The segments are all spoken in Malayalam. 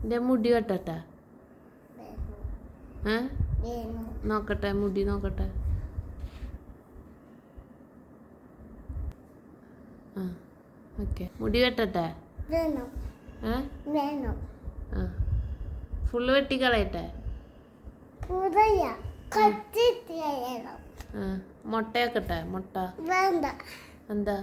എൻ്റെ മുടി വെട്ടട്ടെ? ഏ നോക്കട്ടെ, മുടി നോക്കട്ടെ. ആ ഓക്കെ, മുടി വെട്ടട്ടെ? ആ ഫുള്ള് വെട്ടിക്കളയട്ടെ? മുട്ട വെക്കട്ടെ? മുട്ട വേണ്ട. എന്താ?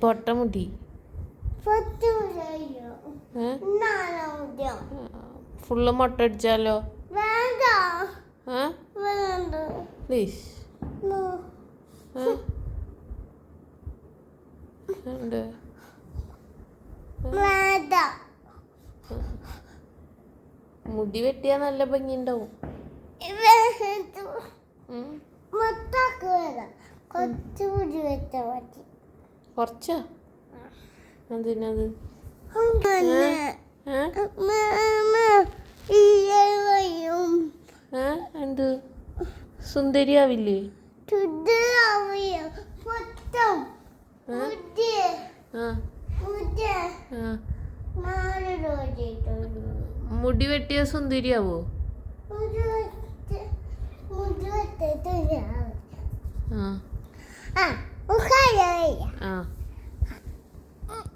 പൊട്ട മുടി ഫുള്ള് മുട്ട അടിച്ചാലോ? പ്ലീസ്. മുടി വെട്ടിയാ നല്ല ഭംഗി ഉണ്ടാവും. കുറച്ചാ? എന്തിനത്? എന്ത് സുന്ദരിയാവില്ലേ? മുടി വെട്ടിയ സുന്ദരിയാവോ? ആ